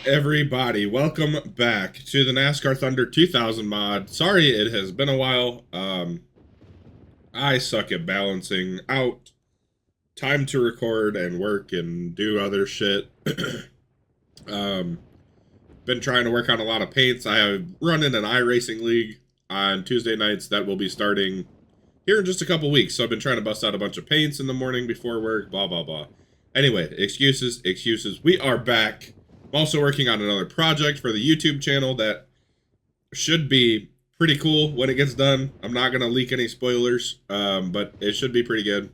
everybody? Welcome back to the NASCAR Thunder 2000 mod. Sorry it has been a while. I suck at balancing out time to record and work and do other shit. um, Been trying to work on a lot of paints. I have run in an iRacing league on Tuesday nights that will be starting here in just a couple weeks. So I've been trying to bust out a bunch of paints in the morning before work, blah, blah, blah. Anyway, excuses. We are back. I'm also working on another project for the YouTube channel that should be pretty cool when it gets done. I'm not going to leak any spoilers, but it should be pretty good.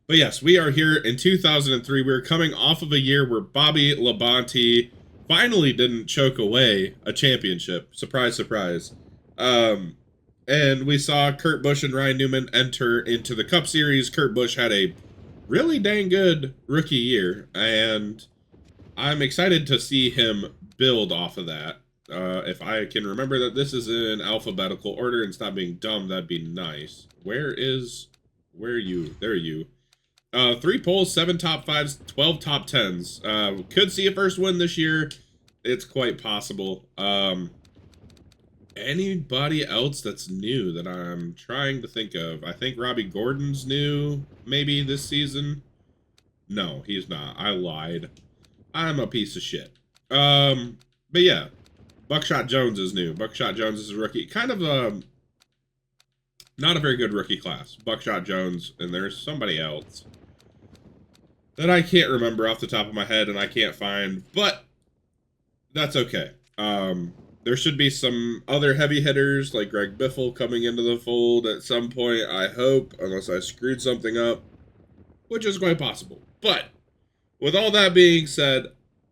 But yes, we are here in 2003. We're coming off of a year where Bobby Labonte finally didn't choke away a championship. Surprise, surprise. And we saw Kurt Busch and Ryan Newman enter into the Cup Series. Kurt Busch had a really dang good rookie year, and I'm excited to see him build off of that. If I can remember that this is in alphabetical order and stop being dumb, that'd be nice. Where are you? There you. 3 poles, 7 top 5s, 12 top 10s. Could see a first win this year. It's quite possible. Anybody else that's new that I'm trying to think of? I think Robbie Gordon's new, maybe this season. No, he's not. I lied. I'm a piece of shit. But yeah, Buckshot Jones is new. Buckshot Jones is a rookie. Kind of not a very good rookie class. Buckshot Jones, and there's somebody else that I can't remember off the top of my head and I can't find, but that's okay. There should be some other heavy hitters like Greg Biffle coming into the fold at some point, I hope, unless I screwed something up, which is quite possible. But with all that being said,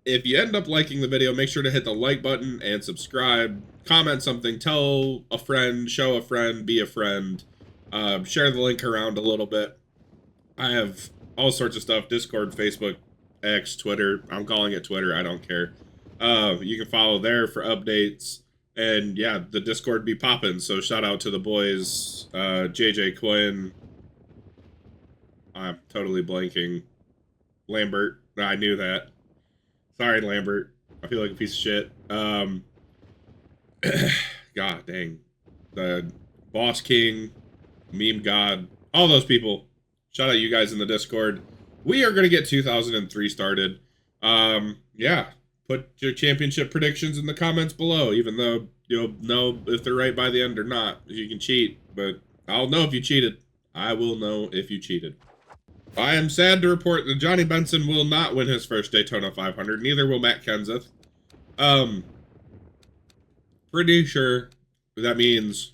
if you end up liking the video, make sure to hit the like button and subscribe. Comment something, tell a friend, show a friend, be a friend. Share the link around a little bit. I have all sorts of stuff, Discord, Facebook, X, Twitter. I'm calling it Twitter, I don't care. You can follow there for updates. And yeah, the Discord be popping, so shout out to the boys, JJ Quinn. I'm totally blanking. Lambert. I knew that. Sorry, Lambert. I feel like a piece of shit. God dang. The Boss King, Meme God, all those people. Shout out you guys in the Discord. We are going to get 2003 started. Yeah. Put your championship predictions in the comments below, even though you'll know if they're right by the end or not. You can cheat, but I'll know if you cheated. I will know if you cheated. I am sad to report that Johnny Benson will not win his first Daytona 500. Neither will Matt Kenseth. Pretty sure that means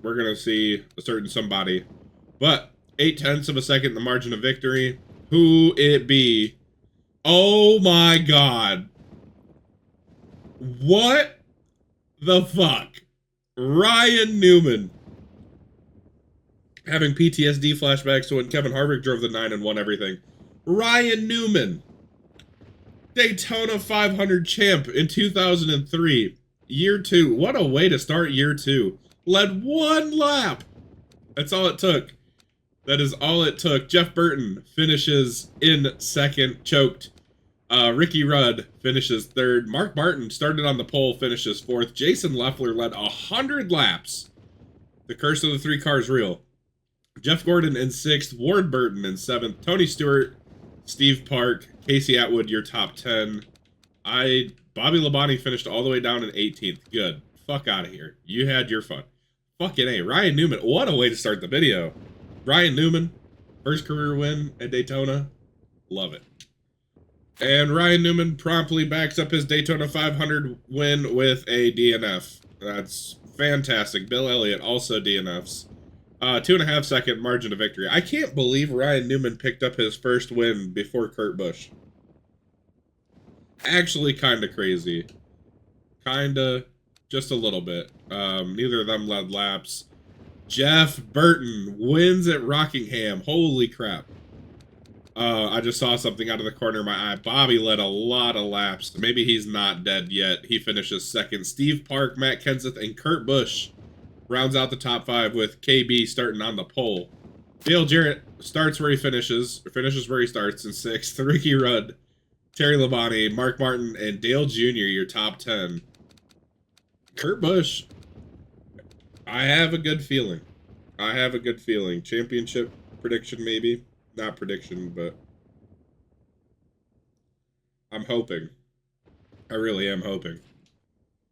we're going to see a certain somebody. But 0.8 of a second, the margin of victory. Who it be? Oh my God. What the fuck? Ryan Newman. Having PTSD flashbacks to when Kevin Harvick drove the 9 and won everything. Ryan Newman. Daytona 500 champ in 2003. Year 2. What a way to start year 2. Led 1 lap. That's all it took. That is all it took. Jeff Burton finishes in second, choked. Ricky Rudd finishes third. Mark Martin started on the pole, finishes fourth. Jason Leffler led 100 laps. The curse of the 3 cars real. Jeff Gordon in 6th. Ward Burton in 7th. Tony Stewart, Steve Park, Casey Atwood, your top 10. Bobby Labonte finished all the way down in 18th. Good. Fuck out of here. You had your fun. Fucking A. Ryan Newman. What a way to start the video. Ryan Newman, first career win at Daytona. Love it. And Ryan Newman promptly backs up his Daytona 500 win with a DNF. That's fantastic. Bill Elliott also DNFs. 2.5 second margin of victory. I can't believe Ryan Newman picked up his first win before Kurt Busch. Actually kind of crazy. Kinda, just a little bit. Neither of them led laps. Jeff Burton wins at Rockingham. Holy crap. I just saw something out of the corner of my eye. Bobby led a lot of laps. Maybe he's not dead yet. He finishes second. Steve Park, Matt Kenseth, and Kurt Busch rounds out the top 5 with KB starting on the pole. Dale Jarrett starts where he finishes, or finishes where he starts in 6th. Ricky Rudd Terry Labonte, Mark Martin, and Dale Jr., your top 10. Kurt Busch, I have a good feeling. I have a good feeling. Championship prediction, maybe. Not prediction, but I'm hoping. I really am hoping.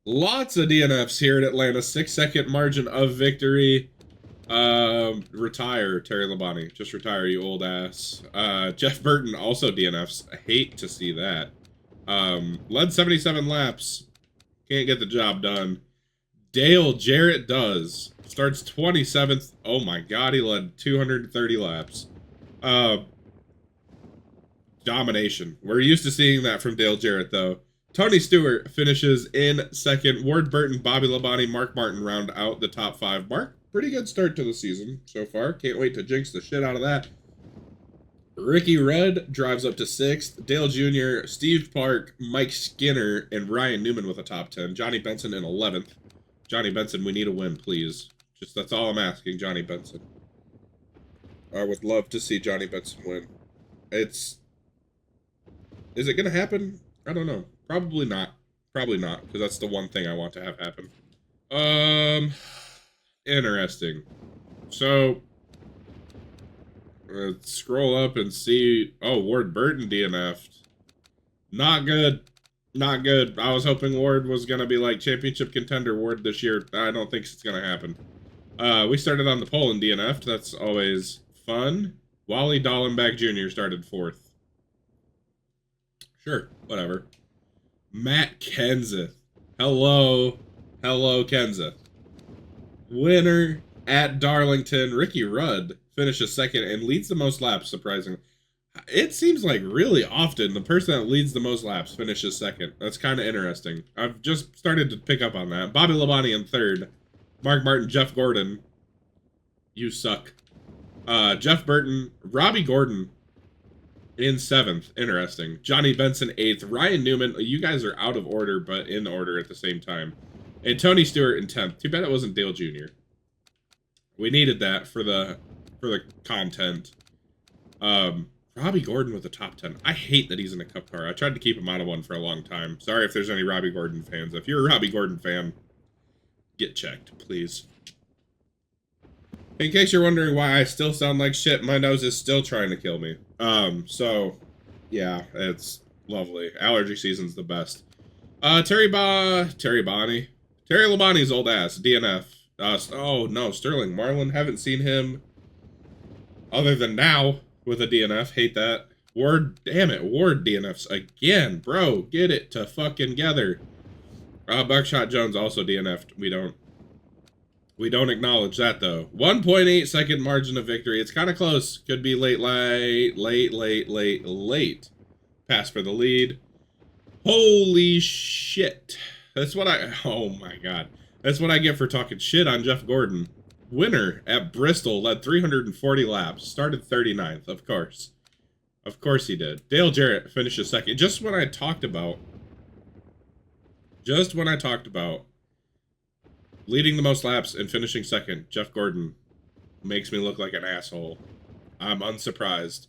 Lots of DNFs here at Atlanta. 6-second margin of victory. Retire, Terry Labonte. Just retire, you old ass. Jeff Burton also DNFs. I hate to see that. Led 77 laps. Can't get the job done. Dale Jarrett does. Starts 27th. Oh my god, he led 230 laps. Domination. We're used to seeing that from Dale Jarrett, though. Tony Stewart finishes in second. Ward Burton, Bobby Labonte, Mark Martin round out the top 5. Mark, pretty good start to the season so far. Can't wait to jinx the shit out of that. Ricky Rudd drives up to 6th. Dale Jr., Steve Park, Mike Skinner, and Ryan Newman with a top 10. Johnny Benson in 11th. Johnny Benson, we need a win, please. Just that's all I'm asking, Johnny Benson. I would love to see Johnny Benson win. Is it going to happen? I don't know. Probably not. Probably not, because that's the one thing I want to have happen. Interesting. So, let's scroll up and see. Oh, Ward Burton DNF'd. Not good. Not good. I was hoping Ward was going to be like championship contender Ward this year. I don't think it's going to happen. We started on the pole and DNF'd. That's always fun. Wally Dallenbach Jr. started 4th. Sure, whatever. Matt Kenseth. Hello. Hello, Kenseth. Winner at Darlington. Ricky Rudd finishes 2nd and leads the most laps, surprisingly. It seems like really often the person that leads the most laps finishes 2nd. That's kind of interesting. I've just started to pick up on that. Bobby Labonte in 3rd. Mark Martin, Jeff Gordon. You suck. Jeff Burton, Robbie Gordon in 7th. Interesting. Johnny Benson 8th. Ryan Newman. You guys are out of order, but in order at the same time. And Tony Stewart in 10th. Too bad it wasn't Dale Jr. We needed that for the content. Robbie Gordon with a top 10. I hate that he's in a cup car. I tried to keep him out of one for a long time. Sorry if there's any Robbie Gordon fans. If you're a Robbie Gordon fan, get checked, please. In case you're wondering why I still sound like shit, my nose is still trying to kill me. So, yeah, it's lovely. Allergy season's the best. Terry Labonte's old ass, DNF. Oh, no, Sterling Marlin. Haven't seen him other than now with a DNF. Hate that. Ward, damn it, Ward DNFs again. Bro, get it to fucking together. Buckshot Jones also DNF'd. We don't acknowledge that, though. 1.8 second margin of victory. It's kind of close. Could be late. Pass for the lead. Holy shit. That's what oh my god. That's what I get for talking shit on Jeff Gordon. Winner at Bristol, led 340 laps. Started 39th, of course. Of course he did. Dale Jarrett finishes 2nd. Just when I talked about leading the most laps and finishing 2nd, Jeff Gordon makes me look like an asshole. I'm unsurprised.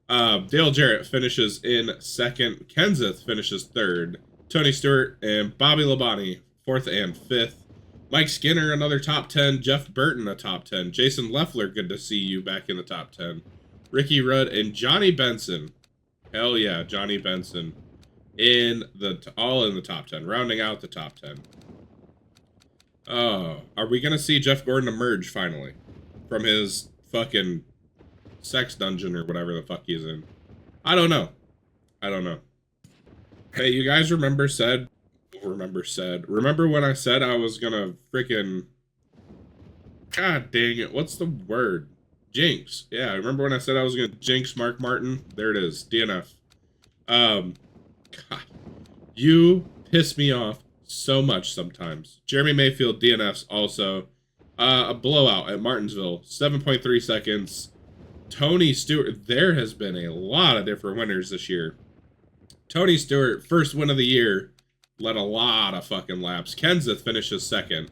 Dale Jarrett finishes in 2nd. Kenseth finishes 3rd. Tony Stewart and Bobby Labonte, 4th and 5th. Mike Skinner, another top 10. Jeff Burton, a top 10. Jason Leffler, good to see you back in the top 10. Ricky Rudd and Johnny Benson. Hell yeah, Johnny Benson. All in the top 10. Rounding out the top 10. Are we going to see Jeff Gordon emerge finally from his fucking sex dungeon or whatever the fuck he's in? I don't know. Hey, you guys remember when I said I was going to freaking, god dang it, what's the word? Jinx. Yeah, remember when I said I was going to jinx Mark Martin? There it is, DNF. God, you piss me off so much sometimes. Jeremy Mayfield DNFs also. A blowout at Martinsville, 7.3 seconds. Tony Stewart, there has been a lot of different winners this year. Tony Stewart, first win of the year, led a lot of fucking laps. Kenseth finishes 2nd.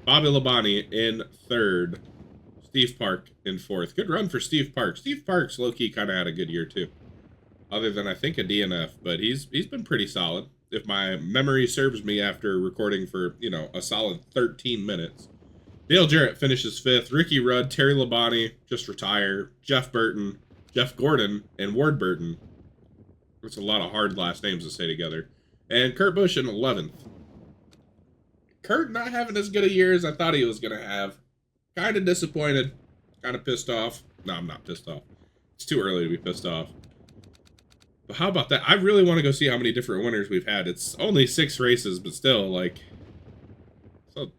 Bobby Labonte in 3rd. Steve Park in 4th. Good run for Steve Park. Steve Park's low-key kind of had a good year, too. other than I think a DNF, but he's been pretty solid. If my memory serves me after recording for, you know, a solid 13 minutes. Dale Jarrett finishes 5th. Ricky Rudd, Terry Labonte, just retire. Jeff Burton, Jeff Gordon, and Ward Burton. That's a lot of hard last names to say together. And Kurt Busch in 11th. Kurt not having as good a year as I thought he was going to have. Kind of disappointed. Kind of pissed off. No, I'm not pissed off. It's too early to be pissed off. But how about that? I really want to go see how many different winners we've had. It's only 6 races, but still, like... So,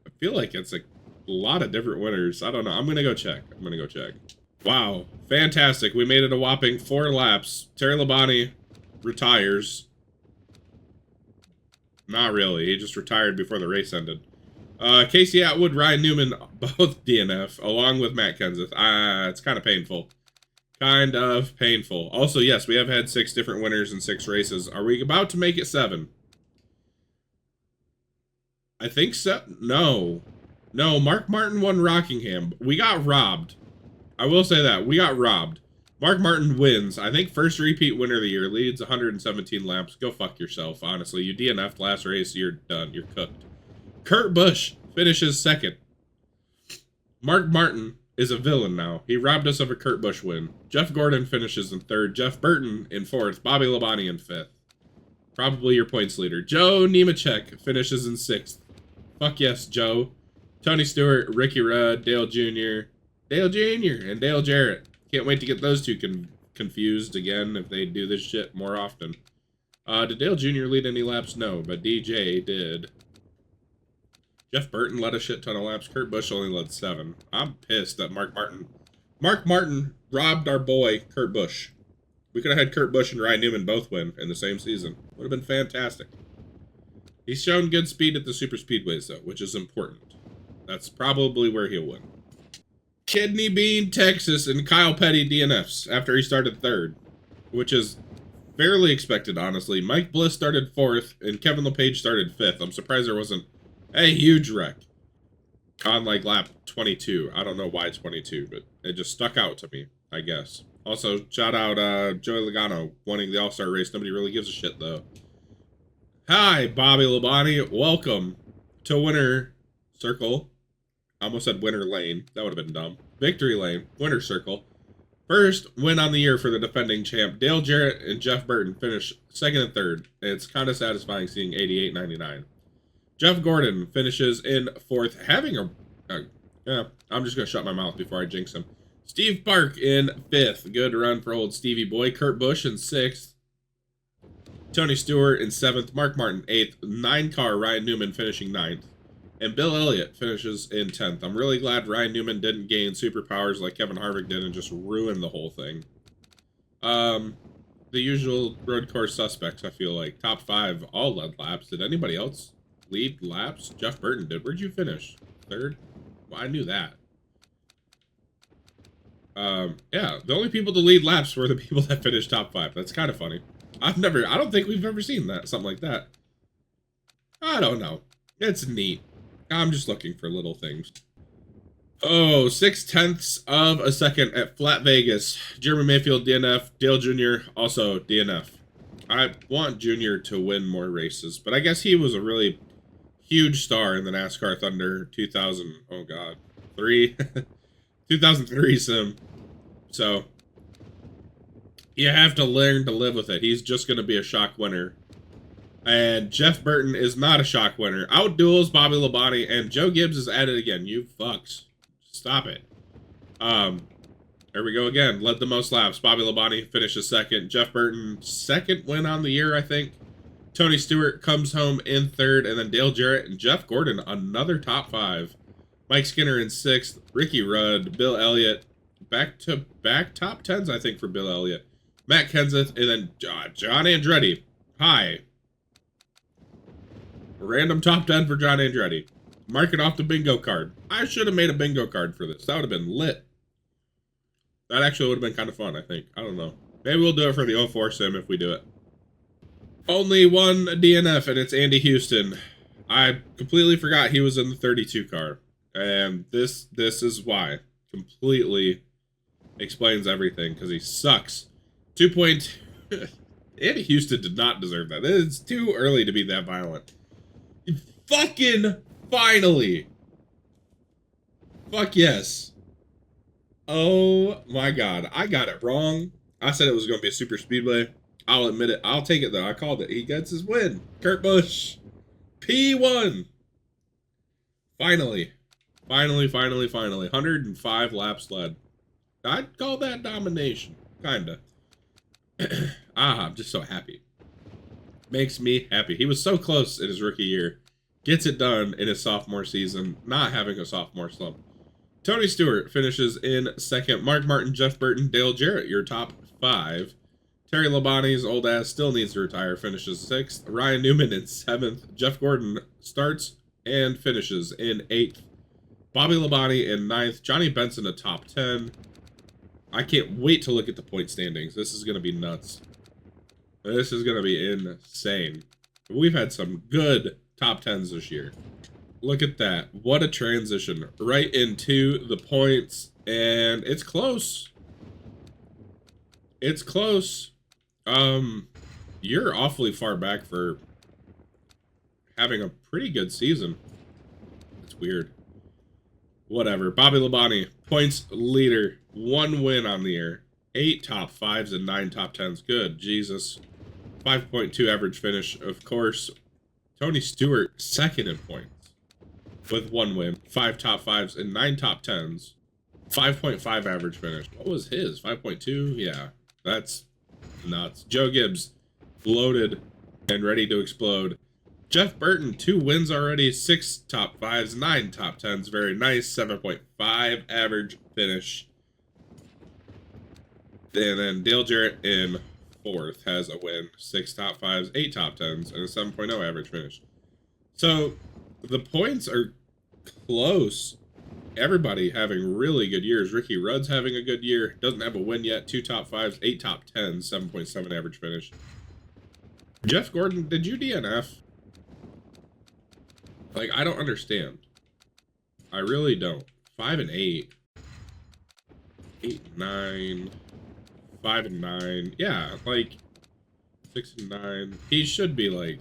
I feel like it's a lot of different winners. I don't know. I'm going to go check. Wow. Fantastic. We made it a whopping 4 laps. Terry Labonte retires. Not really. He just retired before the race ended. Casey Atwood, Ryan Newman, both DNF, along with Matt Kenseth. It's kind of painful. Also, yes, we have had 6 different winners in 6 races. Are we about to make it 7? I think so. No. No, Mark Martin won Rockingham. We got robbed. I will say that. We got robbed. Mark Martin wins. I think first repeat winner of the year. Leads 117 laps. Go fuck yourself, honestly. You DNF'd last race. You're done. You're cooked. Kurt Busch finishes 2nd. Mark Martin is a villain now. He robbed us of a Kurt Busch win. Jeff Gordon finishes in 3rd. Jeff Burton in 4th. Bobby Labonte in 5th. Probably your points leader. Joe Nemechek finishes in 6th. Fuck yes, Joe. Tony Stewart, Ricky Rudd, Dale Jr., and Dale Jarrett. Can't wait to get those two confused again if they do this shit more often. Did Dale Jr. lead any laps? No, but DJ did. Jeff Burton led a shit ton of laps. Kurt Busch only led 7. I'm pissed that Mark Martin robbed our boy, Kurt Busch. We could have had Kurt Busch and Ryan Newman both win in the same season. Would have been fantastic. He's shown good speed at the super speedways, though, which is important. That's probably where he'll win. Kidney Bean, Texas, and Kyle Petty DNFs after he started 3rd, which is fairly expected, honestly. Mike Bliss started 4th, and Kevin LePage started 5th. I'm surprised there wasn't a huge wreck on, like, lap 22. I don't know why 22, but it just stuck out to me, I guess. Also, shout out Joey Logano winning the All-Star race. Nobody really gives a shit, though. Hi, Bobby Labonte. Welcome to Winner Circle. I almost said Winner Lane. That would have been dumb. Victory Lane. Winner Circle. First win on the year for the defending champ. Dale Jarrett and Jeff Burton finish 2nd and 3rd. It's kind of satisfying seeing 88.99. Jeff Gordon finishes in 4th, having I'm just going to shut my mouth before I jinx him. Steve Park in 5th. Good run for old Stevie boy. Kurt Busch in 6th. Tony Stewart in 7th. Mark Martin 8th. 9-car Ryan Newman finishing 9th. And Bill Elliott finishes in 10th. I'm really glad Ryan Newman didn't gain superpowers like Kevin Harvick did and just ruin the whole thing. The usual road course suspects, I feel like. Top 5 all led laps. Did anybody else lead laps? Jeff Burton did. Where'd you finish? 3rd? Well, I knew that. Yeah, the only people to lead laps were the people that finished top 5. That's kind of funny. I don't think we've ever seen that, something like that. I don't know. It's neat. I'm just looking for little things. Oh, 0.6 of a second at Flat Vegas. Jeremy Mayfield, DNF. Dale Jr., also DNF. I want Jr. to win more races, but I guess he was a really huge star in the NASCAR Thunder 2003 sim. So, you have to learn to live with it. He's just going to be a shock winner. And Jeff Burton is not a shock winner. Outduels Bobby Labonte, and Joe Gibbs is at it again. You fucks. Stop it. There we go again. Led the most laps. Bobby Labonte finishes 2nd. Jeff Burton, 2nd win on the year, I think. Tony Stewart comes home in 3rd, and then Dale Jarrett and Jeff Gordon, another top 5. Mike Skinner in 6th. Ricky Rudd, Bill Elliott, back-to-back top 10s, I think, for Bill Elliott. Matt Kenseth, and then John Andretti. Hi. Random top 10 for John Andretti. Mark it off the bingo card. I should have made a bingo card for this. That would have been lit. That actually would have been kind of fun, I think. I don't know. Maybe we'll do it for the 04 sim if we do it. Only one DNF, and it's Andy Houston. I completely forgot he was in the 32 car. And this is why. Completely explains everything, because he sucks. 2.2 Andy Houston did not deserve that. It's too early to be that violent. Fucking finally. Fuck yes. Oh my god. I got it wrong. I said it was going to be a super speedway. I'll admit it. I'll take it though. I called it. He gets his win. Kurt Busch. P1. Finally. Finally. 105 laps led. I'd call that domination. Kinda. I'm just so happy. Makes me happy. He was so close in his rookie year. Gets it done in his sophomore season, not having a sophomore slump. Tony Stewart finishes in second. Mark Martin, Jeff Burton, Dale Jarrett, your top 5. Terry Labonte's old ass still needs to retire, finishes 6th. Ryan Newman in 7th. Jeff Gordon starts and finishes in 8th. Bobby Labonte in 9th. Johnny Benson a top 10. I can't wait to look at the point standings. This is going to be nuts. This is going to be insane. We've had some good top 10s this year. Look at that. What a transition. Right into the points. And it's close. It's close. You're awfully far back for having a pretty good season. It's weird. Whatever. Bobby Labonte, points leader. 1 win on the year. 8 top 5s and 9 top 10s. Good. Jesus. 5.2 average finish, of course. Tony Stewart, 2nd in points. With 1 win. 5 top 5s and 9 top 10s. 5.5 average finish. What was his? 5.2? Yeah. That's nuts. Joe Gibbs, loaded and ready to explode. Jeff Burton, 2 wins already, 6 top 5s, 9 top 10s. Very nice. 7.5 average finish. And then Dale Jarrett in 4th has a win, 6 top 5s, 8 top 10s, and a 7.0 average finish. So the points are close. Everybody having really good years. Ricky Rudd's having a good year. Doesn't have a win yet. 2 top 5s, 8 top 10s, 7.7 average finish. Jeff Gordon, did you DNF? Like, I don't understand. I really don't. 5 and 8. 8 and 9. 5 and 9. Yeah, like 6 and 9. He should be like,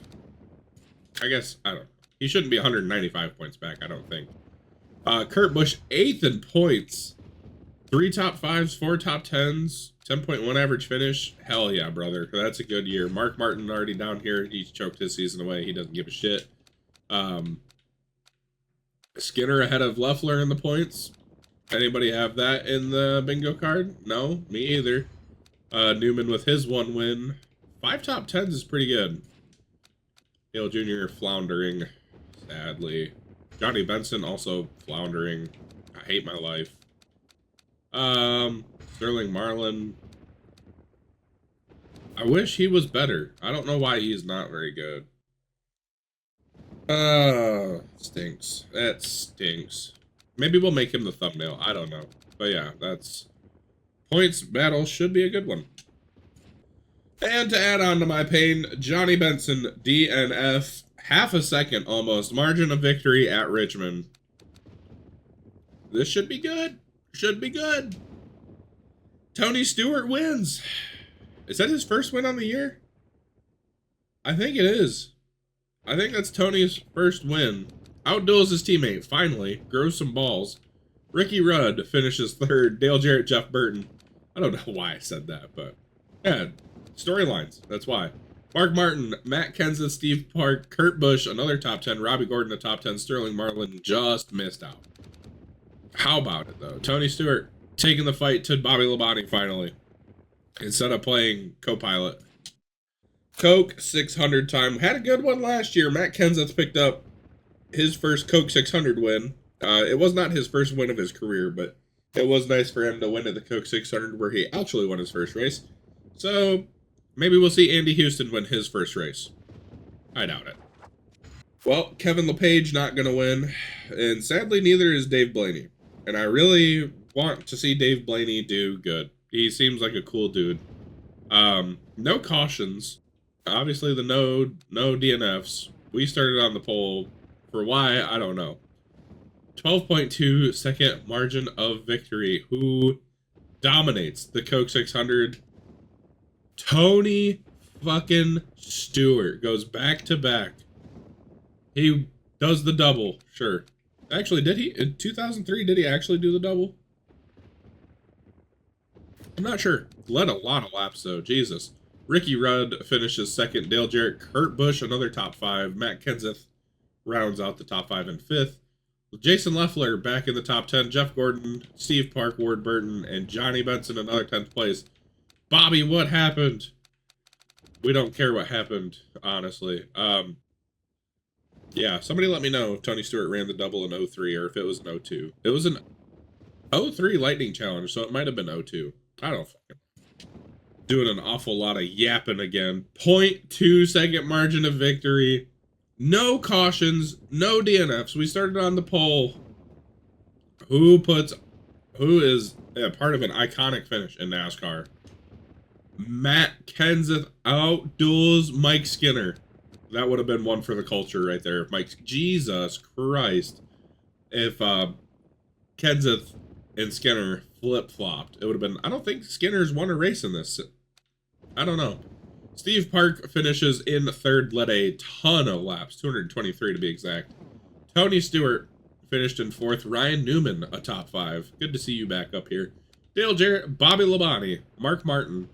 I guess, I don't know. He shouldn't be 195 points back, I don't think. Kurt Busch, 8th in points. 3 top 5s, 4 top 10s, 10.1 average finish. Hell yeah, brother. That's a good year. Mark Martin already down here. He's choked his season away. He doesn't give a shit. Skinner ahead of Loeffler in the points. Anybody have that in the bingo card? No, me either. Newman with his 1 win. 5 top 10s is pretty good. Hale Jr. floundering, sadly. Johnny Benson also floundering. I hate my life. Sterling Marlin. I wish he was better. I don't know why he's not very good. Stinks. That stinks. Maybe we'll make him the thumbnail. I don't know. But yeah, that's... Points battle should be a good one. And to add on to my pain, Johnny Benson, DNF. Half a second almost. Margin of victory at Richmond. This should be good. Should be good. Tony Stewart wins. Is that his first win on the year? I think it is. I think that's Tony's first win. Outduels his teammate, finally. Grows some balls. Ricky Rudd finishes 3rd. Dale Jarrett, Jeff Burton. I don't know why I said that, but yeah, storylines. That's why. Mark Martin, Matt Kenseth, Steve Park, Kurt Busch, another top 10. Robbie Gordon, a top 10. Sterling Marlin just missed out. How about it, though? Tony Stewart taking the fight to Bobby Labonte finally, instead of playing co-pilot. Coke 600 time. Had a good one last year. Matt Kenseth picked up his first Coke 600 win. It was not his first win of his career, but it was nice for him to win at the Coke 600 where he actually won his first race. So maybe we'll see Andy Houston win his first race. I doubt it. Well, Kevin LePage not going to win, and sadly neither is Dave Blaney. And I really want to see Dave Blaney do good. He seems like a cool dude. No cautions. Obviously the no DNFs. We started on the pole. For why, I don't know. 12.2 second margin of victory. Who dominates the Coke 600? Tony fucking Stewart goes back to back. He does the double, sure. Actually, did he? In 2003, did he actually do the double? I'm not sure. Led a lot of laps, though. Jesus. Ricky Rudd finishes second. Dale Jarrett, Kurt Busch, another top 5. Matt Kenseth rounds out the top 5 in 5th. Jason Leffler back in the top 10. Jeff Gordon, Steve Park, Ward Burton, and Johnny Benson another 10th place. Bobby, what happened? We don't care what happened, honestly. Yeah, somebody let me know if Tony Stewart ran the double in 03 or if it was an 02. It was an 03 Lightning Challenge, so it might have been 02. I don't fucking know. Doing an awful lot of yapping again. 0.2 second margin of victory. No cautions, no DNFs. We started on the pole. Who is a part of an iconic finish in NASCAR? Matt Kenseth outduels Mike Skinner. That would have been one for the culture right there. Jesus Christ. If Kenseth and Skinner flip-flopped, it would have been... I don't think Skinner's won a race in this. I don't know. Steve Park finishes in 3rd, led a ton of laps, 223 to be exact. Tony Stewart finished in 4th. Ryan Newman, a top 5. Good to see you back up here. Dale Jarrett, Bobby Labonte, Mark Martin,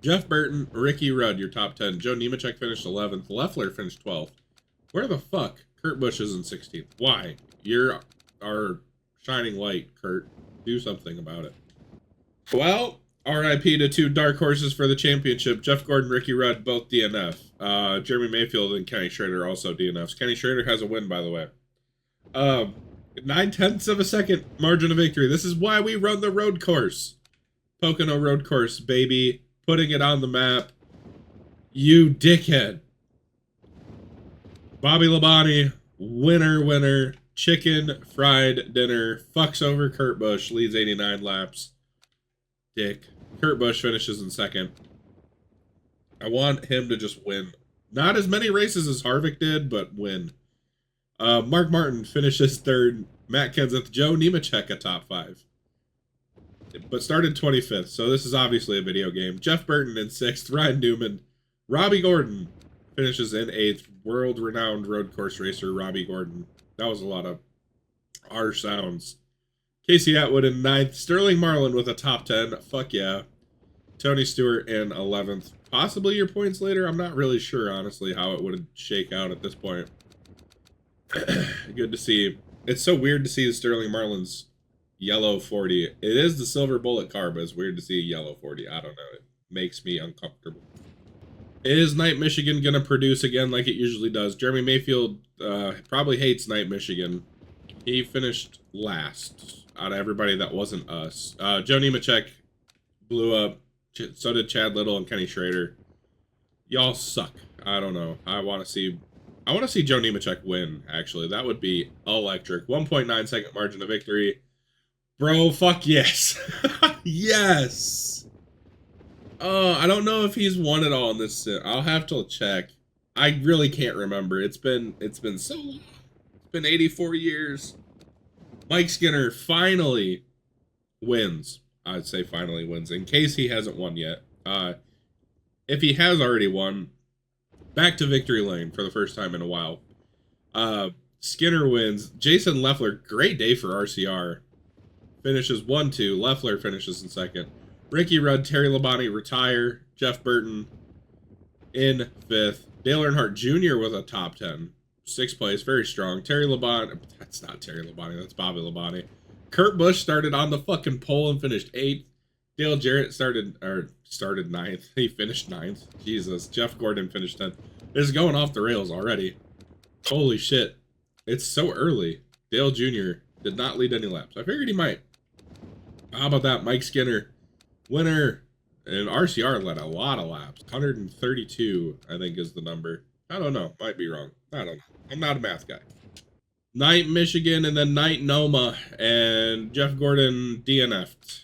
Jeff Burton, Ricky Rudd, your top 10. Joe Nemechek finished 11th. Leffler finished 12th. Where the fuck? Kurt Busch is in 16th. Why? You're our shining light, Kurt. Do something about it. Well, RIP to 2 dark horses for the championship. Jeff Gordon, Ricky Rudd, both DNF. Jeremy Mayfield and Kenny Schrader also DNFs. Kenny Schrader has a win, by the way. 9/10 of a second margin of victory. This is why we run the road course. Pocono road course, baby. Putting it on the map. You dickhead. Bobby Labonte, winner. Chicken fried dinner. Fucks over Kurt Busch. Leads 89 laps. Dick. Kurt Busch finishes in 2nd. I want him to just win. Not as many races as Harvick did, but win. Mark Martin finishes 3rd. Matt Kenseth, Joe Nemechek, a top 5. But started 25th, so this is obviously a video game. Jeff Burton in 6th. Ryan Newman. Robbie Gordon finishes in 8th. World-renowned road course racer Robbie Gordon. That was a lot of R sounds. Casey Atwood in 9th. Sterling Marlin with a top 10. Fuck yeah. Tony Stewart in 11th. Possibly your points later. I'm not really sure, honestly, how it would shake out at this point. Good to see. It's so weird to see Sterling Marlin's yellow 40. It is the silver bullet car, but it's weird to see a yellow 40. I don't know. It makes me uncomfortable. Is Night Michigan going to produce again like it usually does? Jeremy Mayfield probably hates Night Michigan. He finished last out of everybody that wasn't us. Joe Nemechek blew up. So did Chad Little and Kenny Schrader. Y'all suck. I don't know. I want to see Joe Nemechek win, actually. That would be electric. 1.9 second margin of victory. Bro, fuck yes. Yes. I don't know if he's won it all in this. I'll have to check. I really can't remember. It's been so long. It's been 84 years. Mike Skinner finally wins. I'd say finally wins, in case he hasn't won yet. If he has already won, back to victory lane for the first time in a while. Skinner wins. Jason Leffler, great day for RCR. Finishes 1-2. Leffler finishes in 2nd. Ricky Rudd, Terry Labonte retire. Jeff Burton in 5th. Dale Earnhardt Jr. with a top 10. 6th place, very strong. Terry Labonte, that's not Terry Labonte, that's Bobby Labonte. Kurt Busch started on the fucking pole and finished 8th. Dale Jarrett started 9th. He finished 9th. Jesus. Jeff Gordon finished 10th. This is going off the rails already. Holy shit. It's so early. Dale Jr. did not lead any laps. I figured he might. How about that? Mike Skinner, winner. And RCR led a lot of laps. 132, I think, is the number. I don't know. Might be wrong. I don't know. I'm not a math guy. Night Michigan and then Night Noma. And Jeff Gordon DNF'd.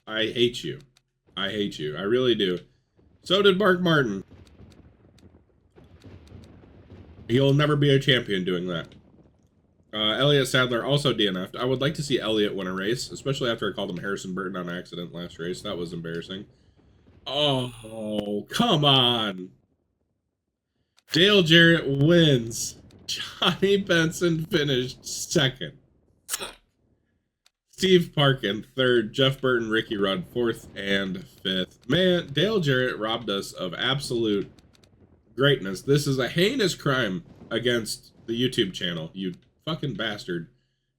I hate you. I hate you. I really do. So did Mark Martin. He'll never be a champion doing that. Elliott Sadler also DNF'd. I would like to see Elliott win a race, especially after I called him Harrison Burton on accident last race. That was embarrassing. Oh, come on. Dale Jarrett wins. Johnny Benson finished second. Steve Parkin third. Jeff Burton, Ricky Rudd fourth and fifth. Man, Dale Jarrett robbed us of absolute greatness. This is a heinous crime against the YouTube channel, you fucking bastard.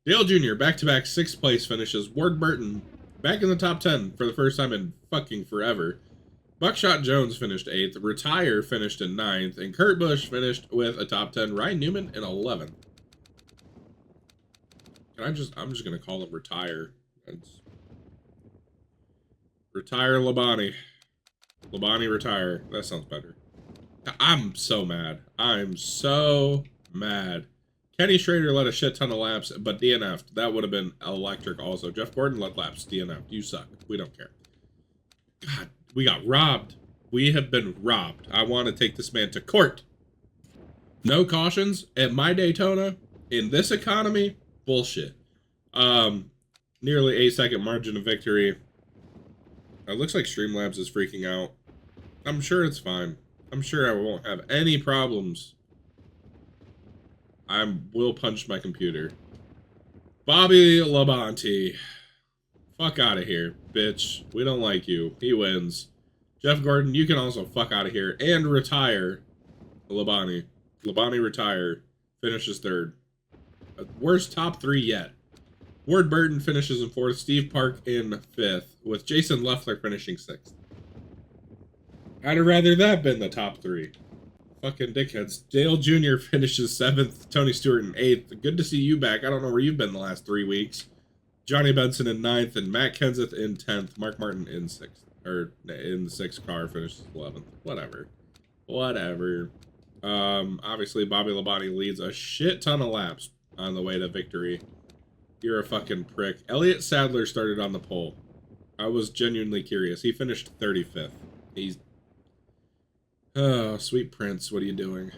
Dale Jr. back-to-back sixth place finishes. Ward Burton back in the top 10 for the first time in fucking forever. Buckshot Jones finished 8th. Retire finished in 9th. And Kurt Busch finished with a top 10. Ryan Newman in 11th. I'm just going to call him Retire. Retire Labonte. Labonte Retire. That sounds better. I'm so mad. I'm so mad. Kenny Schrader led a shit ton of laps, but DNF'd. That would have been electric also. Jeff Gordon led laps, DNF'd. You suck. We don't care. God, we got robbed. We have been robbed. I want to take this man to court. No cautions at my Daytona in this economy? Bullshit. Nearly 8-second margin of victory. It looks like Streamlabs is freaking out. I'm sure it's fine. I'm sure I won't have any problems. I will punch my computer. Bobby Labonte. Fuck out of here, bitch. We don't like you. He wins. Jeff Gordon, you can also fuck out of here and retire. Labonte. Labonte retire. Finishes third. Worst top 3 yet. Ward Burton finishes in 4th. Steve Park in 5th. With Jason Leffler finishing 6th. I'd have rather that been the top 3. Fucking dickheads. Dale Jr. finishes 7th. Tony Stewart in 8th. Good to see you back. I don't know where you've been the last 3 weeks. Johnny Benson in 9th. And Matt Kenseth in 10th. Mark Martin in 6th. Or in the 6th car finishes 11th. Whatever. Whatever. Obviously, Bobby Labonte leads a shit ton of laps on the way to victory. You're a fucking prick. Elliott Sadler started on the pole. I was genuinely curious. He finished 35th. He's... Oh, sweet Prince, what are you doing?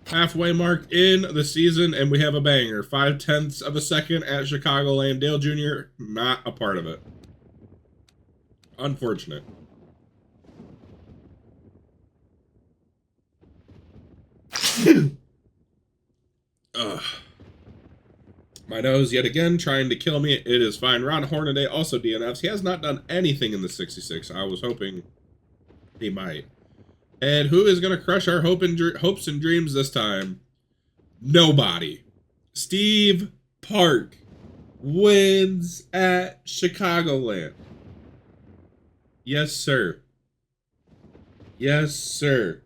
Halfway mark in the season, and we have a banger. 0.5 of a second at Chicagoland. Dale Jr., not a part of it. Unfortunate. Ugh. My nose, yet again, trying to kill me. It is fine. Ron Hornaday also DNFs. He has not done anything in the 66. I was hoping he might. And who is going to crush our hopes and dreams this time? Nobody. Steve Park wins at Chicagoland. Yes, sir. Yes, sir.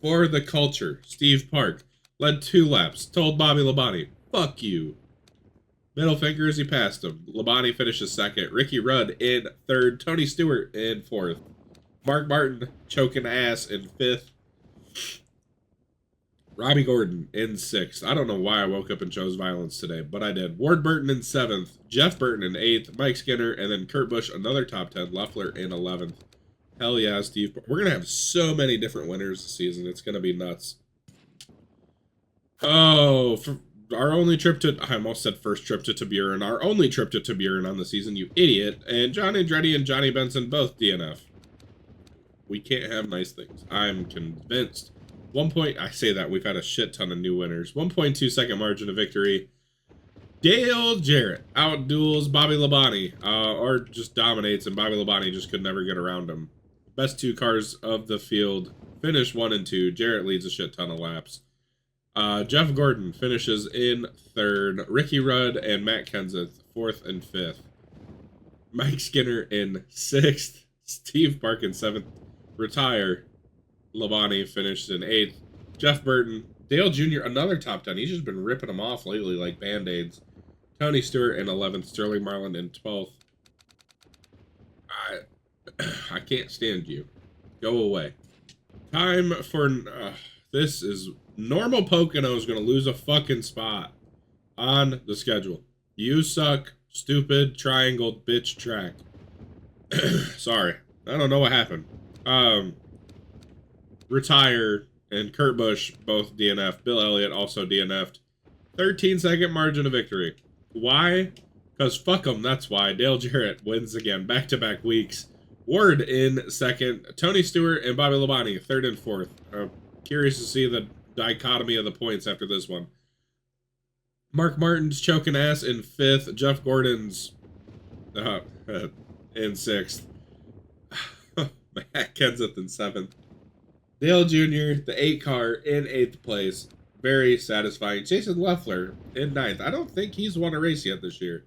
For the culture, Steve Park led 2 laps. Told Bobby Labonte, fuck you. Middle finger as he passed him. Labonte finishes 2nd. Ricky Rudd in 3rd. Tony Stewart in 4th. Mark Martin choking ass in 5th. Robbie Gordon in 6th. I don't know why I woke up and chose violence today, but I did. Ward Burton in 7th. Jeff Burton in 8th. Mike Skinner, and then Kurt Busch, another top 10. Loeffler in 11th. Hell yeah, Steve. We're going to have so many different winners this season. It's going to be nuts. Oh, for our only trip to... I almost said first trip to Tiburon. Our only trip to Tiburon on the season, you idiot. And John Andretti and Johnny Benson both DNF. We can't have nice things. I'm convinced. I say that, we've had a shit ton of new winners. 1.2 second margin of victory. Dale Jarrett outduels Bobby Labonte. Or just dominates, and Bobby Labonte just could never get around him. Best 2 cars of the field. Finish 1 and 2. Jarrett leads a shit ton of laps. Jeff Gordon finishes in 3rd. Ricky Rudd and Matt Kenseth 4th and 5th. Mike Skinner in 6th. Steve Park in 7th. Retire. Labonte finished in 8th. Jeff Burton. Dale Jr., another top 10. He's just been ripping them off lately like Band-Aids. Tony Stewart in 11th. Sterling Marlin in 12th. I can't stand you. Go away. Time for... this is... Normal Pocono is going to lose a fucking spot on the schedule. You suck. Stupid triangle bitch track. Sorry. I don't know what happened. Retire and Kurt Busch both DNF. Bill Elliott also DNF'd. 13-second margin of victory. Why? Because fuck them, that's why. Dale Jarrett wins again. Back-to-back weeks. Ward in second. Tony Stewart and Bobby Labonte, third and fourth. Curious to see the dichotomy of the points after this one. Mark Martin's choking ass in fifth. Jeff Gordon's in sixth. Matt Kenseth in seventh. Dale Jr., the 8 car, in 8th place. Very satisfying. Jason Leffler in 9th. I don't think he's won a race yet this year.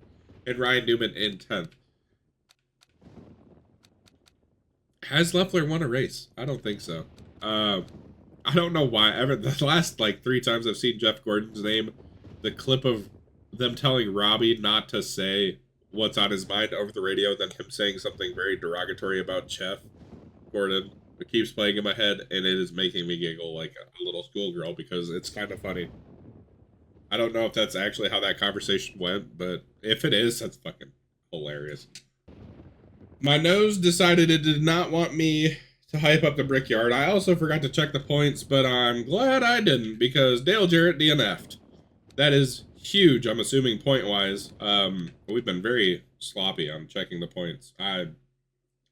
And Ryan Newman in 10th. Has Leffler won a race? I don't think so. I don't know why. The last, like, 3 times I've seen Jeff Gordon's name, the clip of them telling Robbie not to say what's on his mind over the radio, then him saying something very derogatory about Jeff Gordon. It keeps playing in my head, and it is making me giggle like a little schoolgirl because it's kind of funny. I don't know if that's actually how that conversation went, but if it is, that's fucking hilarious. My nose decided it did not want me to hype up the Brickyard. I also forgot to check the points, but I'm glad I didn't because Dale Jarrett DNF'd. That is huge, I'm assuming, point-wise. We've been very sloppy on checking the points.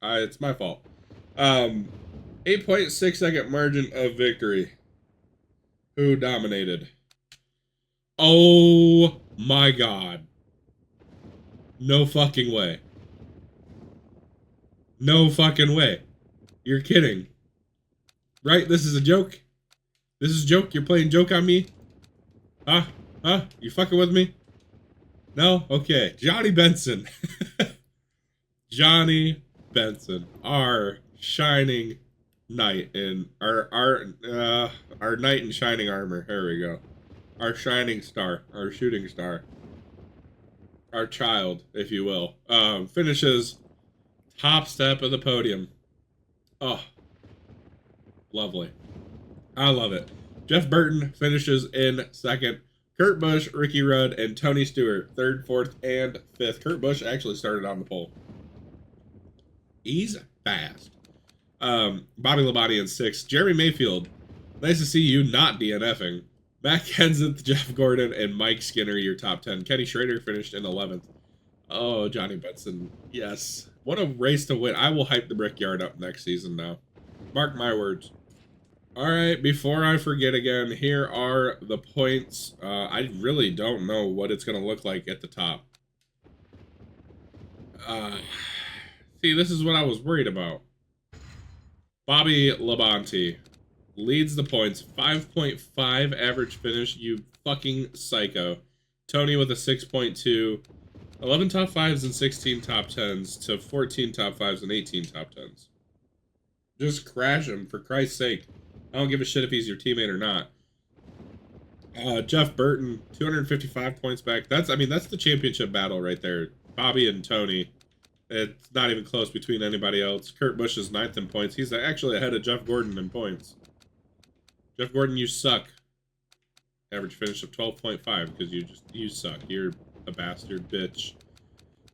It's my fault. 8.6 second margin of victory. Who dominated? Oh my god. No fucking way. No fucking way. You're kidding. Right? This is a joke? This is a joke? You're playing joke on me? Huh? Huh? You fucking with me? No? Okay. Johnny Benson. Johnny Benson. Our shining knight in our knight in shining armor. There we go. Our shining star, our shooting star, our child, if you will, finishes top step of the podium. Oh, lovely. I love it. Jeff Burton finishes in second. Kurt Busch, Ricky Rudd, and Tony Stewart, third, fourth, and fifth. Kurt Busch actually started on the pole. He's fast. Bobby Labonte in sixth. Jeremy Mayfield, nice to see you not DNFing. Matt Kenseth, Jeff Gordon, and Mike Skinner, your top 10. Kenny Schrader finished in 11th. Oh, Johnny Benson. Yes. What a race to win. I will hype the Brickyard up next season now. Mark my words. All right, before I forget again, here are the points. I really don't know what it's going to look like at the top. See, this is what I was worried about. Bobby Labonte leads the points. 5.5 average finish, you fucking psycho. Tony with a 6.2. 11 top 5s and 16 top 10s to 14 top 5s and 18 top 10s. Just crash him, for Christ's sake. I don't give a shit if he's your teammate or not. Jeff Burton, 255 points back. That's the championship battle right there. Bobby and Tony. It's not even close between anybody else. Kurt Busch is 9th in points. He's actually ahead of Jeff Gordon in points. Jeff Gordon, you suck. Average finish of 12.5 because you suck. You're a bastard bitch.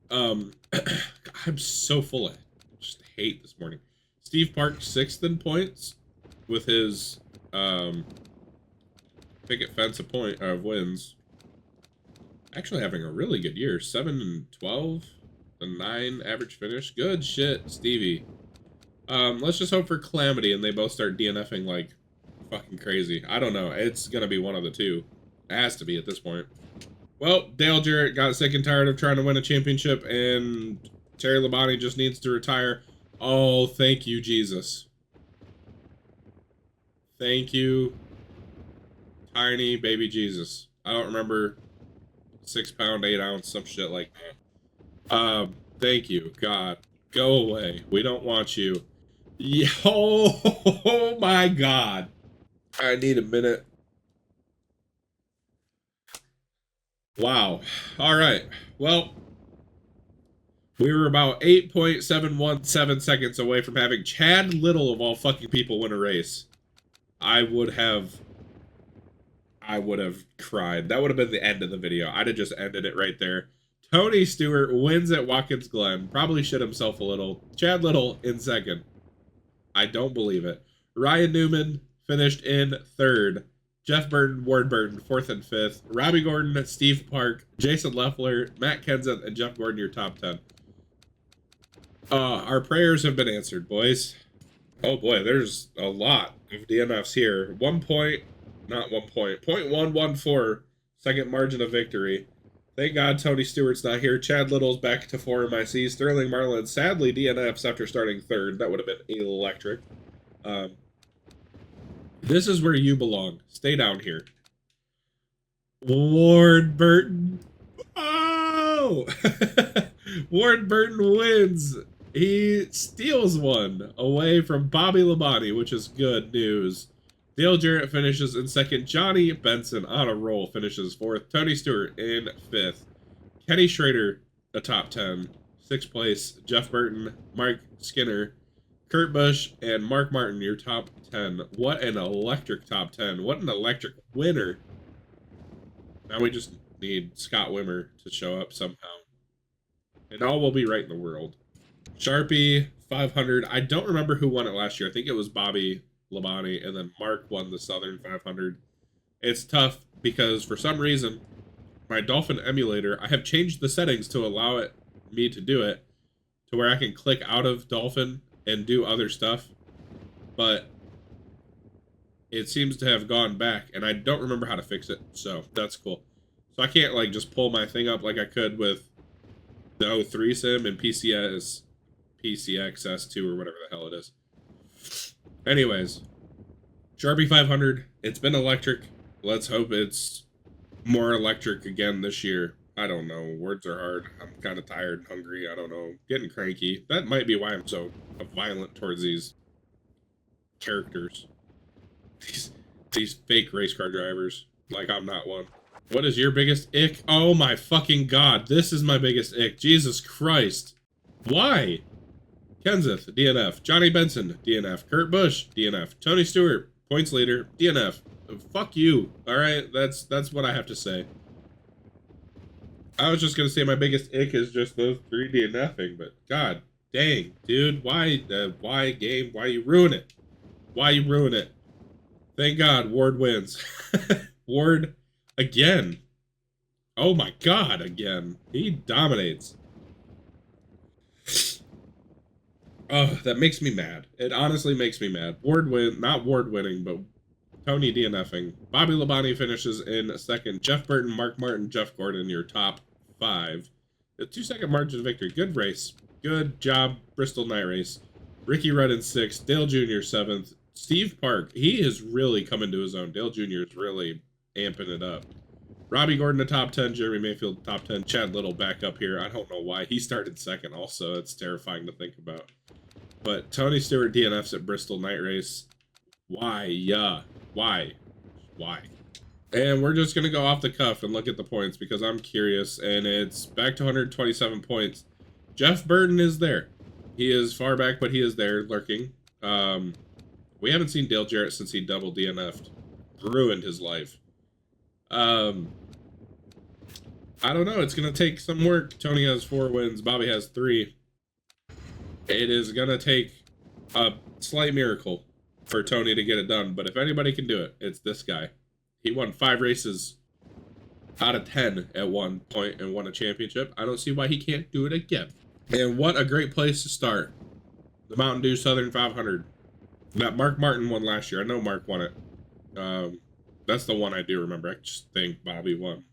I'm so full of just hate this morning. Steve Park 6th in points with his picket fence of wins. Actually having a really good year. 7 and 12. A 9 average finish. Good shit, Stevie. Let's just hope for calamity and they both start DNFing like fucking crazy. I don't know. It's gonna be one of the two. It has to be at this point. Well, Dale Jarrett got sick and tired of trying to win a championship, and Terry Labonte just needs to retire. Oh, thank you, Jesus. Thank you, tiny baby Jesus. I don't remember 6 pound, 8 ounce, some shit like that. Thank you, God. Go away. We don't want you. Oh my God. I need a minute. Wow. All right. Well, we were about 8.717 seconds away from having Chad Little, of all fucking people, win a race. I would have cried. That would have been the end of the video. I'd have just ended it right there. Tony Stewart wins at Watkins Glen. Probably shit himself a little. Chad Little in second. I don't believe it. Ryan Newman finished in third. Jeff Burton, Ward Burton, 4th and 5th. Robbie Gordon, Steve Park, Jason Leffler, Matt Kenseth, and Jeff Gordon, your top 10. Our prayers have been answered, boys. Oh boy, there's a lot of DNFs here. 1 point, not 1 point, 0.114 second margin of victory. Thank God Tony Stewart's not here. Chad Little's back to 4 MIC. Sterling Marlin sadly DNFs after starting 3rd. That would have been electric. This is where you belong. Stay down here. Ward Burton. Oh! Ward Burton wins. He steals one away from Bobby Labonte, which is good news. Dale Jarrett finishes in 2nd. Johnny Benson on a roll finishes 4th. Tony Stewart in 5th. Kenny Schrader, a top 10. 6th place. Jeff Burton, Mike Skinner, Kurt Busch, and Mark Martin, your top 10. What an electric top 10. What an electric winner. Now we just need Scott Wimmer to show up somehow. And all will be right in the world. Sharpie 500. I don't remember who won it last year. I think it was Bobby Labonte, and then Mark won the Southern 500. It's tough because for some reason, my Dolphin emulator, I have changed the settings to allow me to do it to where I can click out of Dolphin and do other stuff, but it seems to have gone back, and I don't remember how to fix it, so that's cool. So I can't like just pull my thing up like I could with the 03 sim and PCXS2 or whatever the hell it is. Anyways, Sharpie 500, it's been electric. Let's hope it's more electric again this year. I don't know. Words are hard. I'm kind of tired and hungry. I don't know. Getting cranky. That might be why I'm so violent towards these characters. These fake race car drivers. Like I'm not one. What is your biggest ick? Oh my fucking god. This is my biggest ick. Jesus Christ. Why? Kenseth, DNF. Johnny Benson, DNF. Kurt Busch, DNF. Tony Stewart, points leader, DNF. Fuck you. Alright, that's what I have to say. I was just gonna say my biggest ick is just those 3 DNFing, but god dang, dude, why game? Why you ruin it? Why you ruin it? Thank God Ward wins. Ward again. Oh my god, again. He dominates. Oh, that makes me mad. It honestly makes me mad. Ward win, not Ward winning, but Tony DNFing. Bobby Labonte finishes in 2nd. Jeff Burton, Mark Martin, Jeff Gordon, your top 5. A 2-second margin of victory. Good race. Good job, Bristol Night Race. Ricky Rudd in 6th. Dale Jr. 7th. Steve Park, he is really coming to his own. Dale Jr. is really amping it up. Robbie Gordon, the top 10. Jeremy Mayfield, top 10. Chad Little back up here. I don't know why. He started 2nd also. It's terrifying to think about. But Tony Stewart DNFs at Bristol Night Race. Why? Yeah. Why? And we're just going to go off the cuff and look at the points because I'm curious. And it's back to 127 points. Jeff Burton is there. He is far back, but he is there lurking. We haven't seen Dale Jarrett since he double DNF'd. Ruined his life. I don't know. It's going to take some work. Tony has 4 wins. Bobby has 3. It is going to take a slight miracle for Tony to get it done. But if anybody can do it, it's this guy. He won 5 races out of 10 at one point and won a championship. I don't see why he can't do it again. And what a great place to start. The Mountain Dew Southern 500. That Mark Martin won last year. I know Mark won it. That's the one I do remember. I just think Bobby won.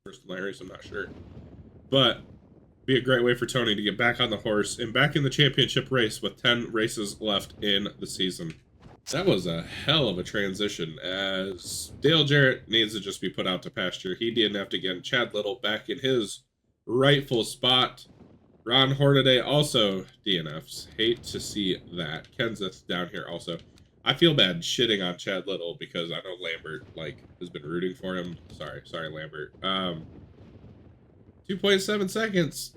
Bristol Night Race, I'm not sure. But be a great way for Tony to get back on the horse and back in the championship race with 10 races left in the season. That was a hell of a transition, as Dale Jarrett needs to just be put out to pasture. He DNF'd again. Chad Little back in his rightful spot. Ron Hornaday also DNFs. Hate to see that. Kenseth down here also. I feel bad shitting on Chad Little because I know Lambert has been rooting for him. Sorry Lambert. 2.7 seconds.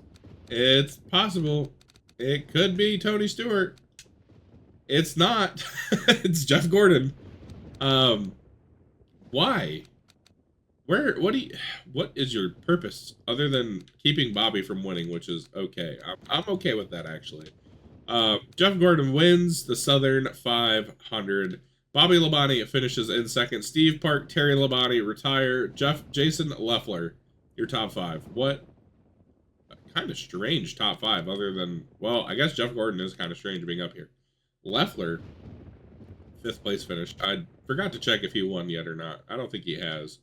It's possible. It could be Tony Stewart. It's not. It's Jeff Gordon. Why? What is your purpose other than keeping Bobby from winning, which is okay. I'm okay with that actually. Jeff Gordon wins the Southern 500. Bobby Labonte finishes in 2nd. Steve Park, Terry Labonte retire. Jason Leffler, your top 5. What? kind of strange top 5 other than, well, I guess Jeff Gordon is kind of strange being up here. Leffler, 5th place finish. I forgot to check if he won yet or not. I don't think he has.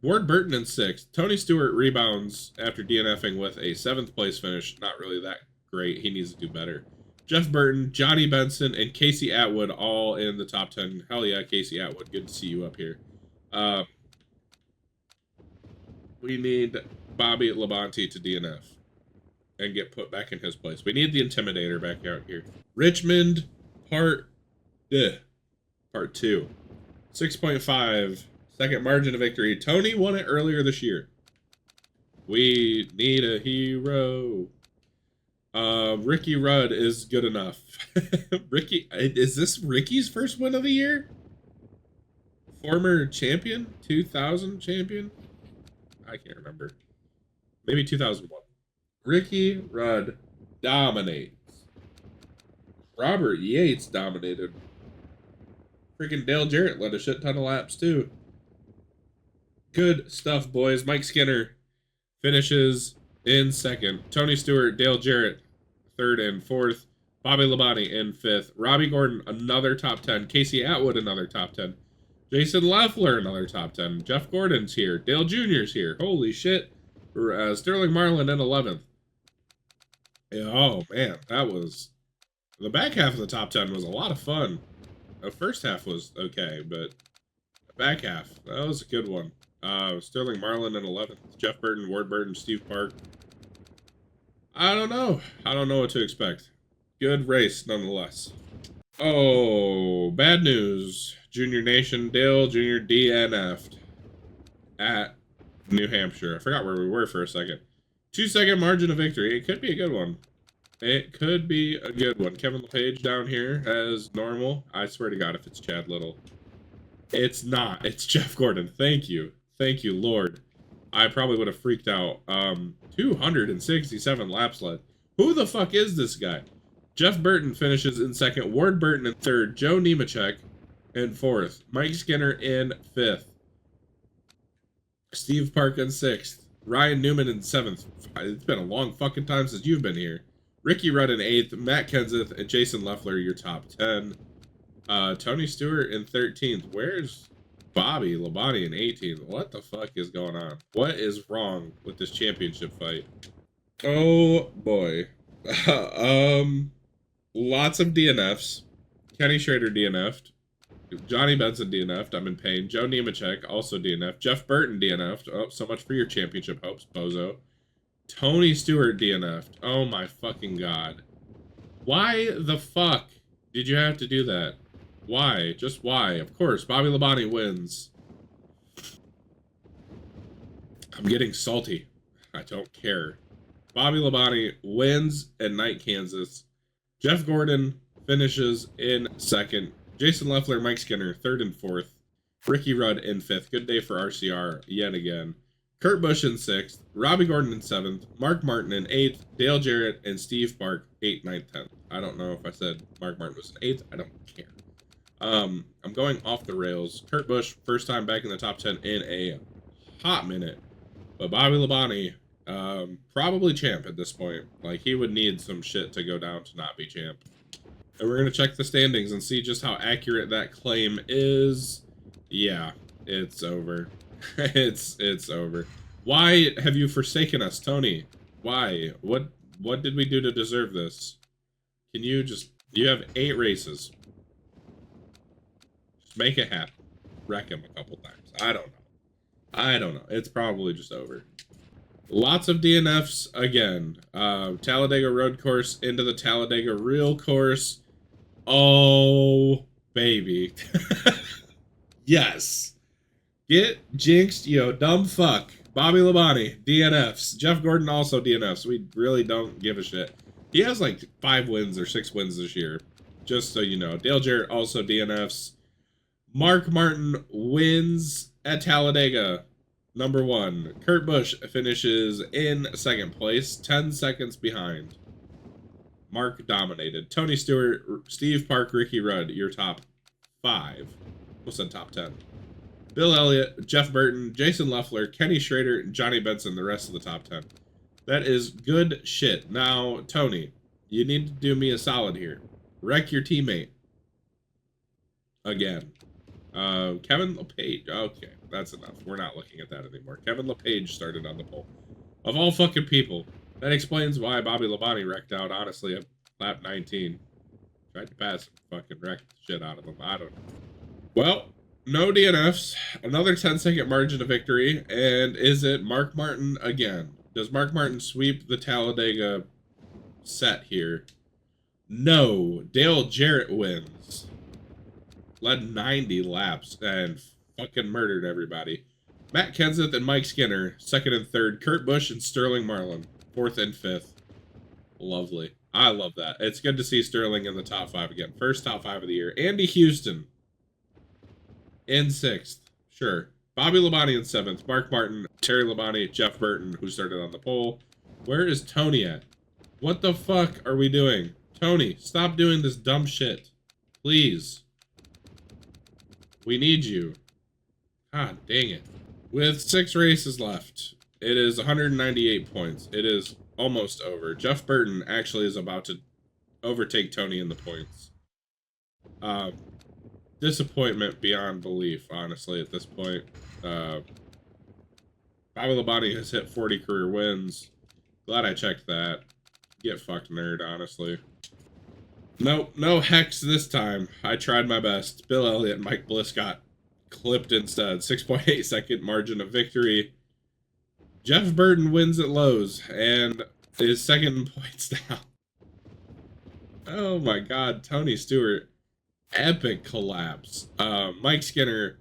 Ward Burton in 6th. Tony Stewart rebounds after DNFing with a 7th place finish. Not really that great. He needs to do better. Jeff Burton, Johnny Benson, and Casey Atwood all in the top 10. Hell yeah, Casey Atwood. Good to see you up here. We need Bobby Labonte to DNF and get put back in his place. We need the Intimidator back out here. Richmond, part 2. 6.5. Second margin of victory. Tony won it earlier this year. We need a hero. Ricky Rudd is good enough. Ricky, is this Ricky's first win of the year? Former champion? 2000 champion? I can't remember. Maybe 2001. Ricky Rudd dominates. Robert Yates dominated. Freaking Dale Jarrett led a shit ton of laps too. Good stuff, boys. Mike Skinner finishes in 2nd. Tony Stewart, Dale Jarrett, 3rd and 4th. Bobby Labonte in 5th. Robbie Gordon, another top 10. Casey Atwood, another top 10. Jason Leffler, another top 10. Jeff Gordon's here. Dale Jr.'s here. Holy shit. Sterling Marlin in 11th. Oh, man. That was... The back half of the top 10 was a lot of fun. The first half was okay, but the back half, that was a good one. Sterling Marlin in 11th. Jeff Burton, Ward Burton, Steve Park. I don't know. I don't know what to expect. Good race, nonetheless. Oh, bad news. Junior Nation, Dale Jr. DNF'd at New Hampshire. I forgot where we were for a second. 2-second margin of victory. It could be a good one. It could be a good one. Kevin LePage down here as normal. I swear to God, if it's Chad Little. It's not. It's Jeff Gordon. Thank you. Thank you, Lord. I probably would have freaked out. 267 laps led. Who the fuck is this guy? Jeff Burton finishes in 2nd. Ward Burton in 3rd. Joe Nemechek in 4th. Mike Skinner in 5th. Steve Park in 6th. Ryan Newman in 7th. It's been a long fucking time since you've been here. Ricky Rudd in 8th. Matt Kenseth and Jason Leffler, your top 10. Tony Stewart in 13th. Where's Bobby Labonte in 18th? What the fuck is going on? What is wrong with this championship fight? Oh boy. Lots of DNFs. Kenny Schrader DNF'd. Johnny Benson DNF'd. I'm in pain. Joe Nemechek also DNF'd. Jeff Burton DNF'd. Oh, so much for your championship hopes, bozo. Tony Stewart DNF'd. Oh my fucking god. Why the fuck did you have to do that? Why? Just why? Of course, Bobby Labonte wins. I'm getting salty. I don't care. Bobby Labonte wins at Night, Kansas. Jeff Gordon finishes in 2nd. Jason Leffler, Mike Skinner, 3rd and 4th. Ricky Rudd in 5th. Good day for RCR yet again. Kurt Busch in 6th. Robbie Gordon in 7th. Mark Martin in 8th. Dale Jarrett and Steve Park, 8th, 9th, 10th. I don't know if I said Mark Martin was in 8th. I don't care. I'm going off the rails. Kurt Busch, first time back in the top 10 in a hot minute. But Bobby Labonte, probably champ at this point. Like, he would need some shit to go down to not be champ. And we're going to check the standings and see just how accurate that claim is. Yeah, it's over. it's over. Why have you forsaken us, Tony? Why? What did we do to deserve this? Can you just... You have 8 races. Just make it happen. Wreck him a couple times. I don't know. It's probably just over. Lots of DNFs again. Talladega Road Course into the Talladega Real Course. Oh, baby. Yes. Get jinxed, yo, dumb fuck. Bobby Labonte, DNFs. Jeff Gordon also DNFs. We really don't give a shit. He has like 5 wins or 6 wins this year. Just so you know. Dale Jarrett also DNFs. Mark Martin wins at Talladega. Number 1. Kurt Busch finishes in 2nd place, 10 seconds behind. Mark dominated. Tony Stewart, Steve Park, Ricky Rudd, your top 5. Almost said top 10. Bill Elliott, Jeff Burton, Jason Leffler, Kenny Schrader, and Johnny Benson, the rest of the top 10. That is good shit. Now, Tony, you need to do me a solid here. Wreck your teammate. Again. Kevin LePage. Okay, that's enough. We're not looking at that anymore. Kevin LePage started on the pole. Of all fucking people. That explains why Bobby Labonte wrecked out, honestly, at lap 19. Tried to pass him, fucking wrecked the shit out of him. I don't know. Well, no DNFs. Another 10-second margin of victory. And is it Mark Martin again? Does Mark Martin sweep the Talladega set here? No. Dale Jarrett wins. Led 90 laps and fucking murdered everybody. Matt Kenseth and Mike Skinner, second and third. Kurt Busch and Sterling Marlin, fourth and fifth. Lovely. I love that. It's good to see Sterling in the top five again. First top five of the year. Andy Houston in sixth. Sure. Bobby Labonte in seventh. Mark Martin, Terry Labonte, Jeff Burton, who started on the pole. Where is Tony at? What the fuck are we doing? Tony, stop doing this dumb shit. Please. We need you. God dang it. With 6 races left, it is 198 points. It is almost over. Jeff Burton actually is about to overtake Tony in the points. Disappointment beyond belief, honestly, at this point. Bobby Labonte has hit 40 career wins. Glad I checked that. Get fucked, nerd, honestly. Nope, no hex this time. I tried my best. Bill Elliott and Mike Bliss got clipped instead. 6.8 second margin of victory. Jeff Burton wins at Lowe's and is second in points now. Oh my god, Tony Stewart. Epic collapse. Mike Skinner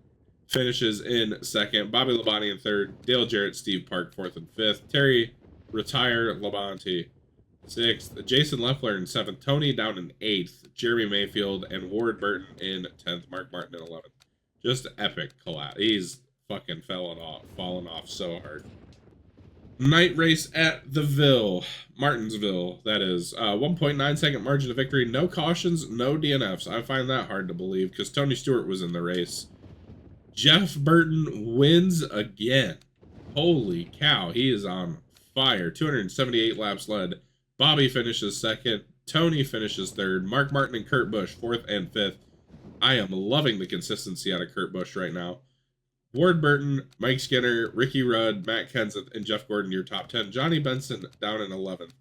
finishes in second. Bobby Labonte in third. Dale Jarrett, Steve Park, fourth and fifth. Terry retired Labonte, sixth. Jason Leffler in seventh. Tony down in eighth. Jeremy Mayfield and Ward Burton in 10th. Mark Martin in 11th. Just epic collapse. He's fucking fallen off so hard. Night race at the Ville. Martinsville, that is. 1.9 second margin of victory. No cautions, no DNFs. I find that hard to believe because Tony Stewart was in the race. Jeff Burton wins again. Holy cow, he is on fire. 278 laps led. Bobby finishes second. Tony finishes third. Mark Martin and Kurt Busch, fourth and fifth. I am loving the consistency out of Kurt Busch right now. Ward Burton, Mike Skinner, Ricky Rudd, Matt Kenseth, and Jeff Gordon, your top 10. Johnny Benson down in 11th.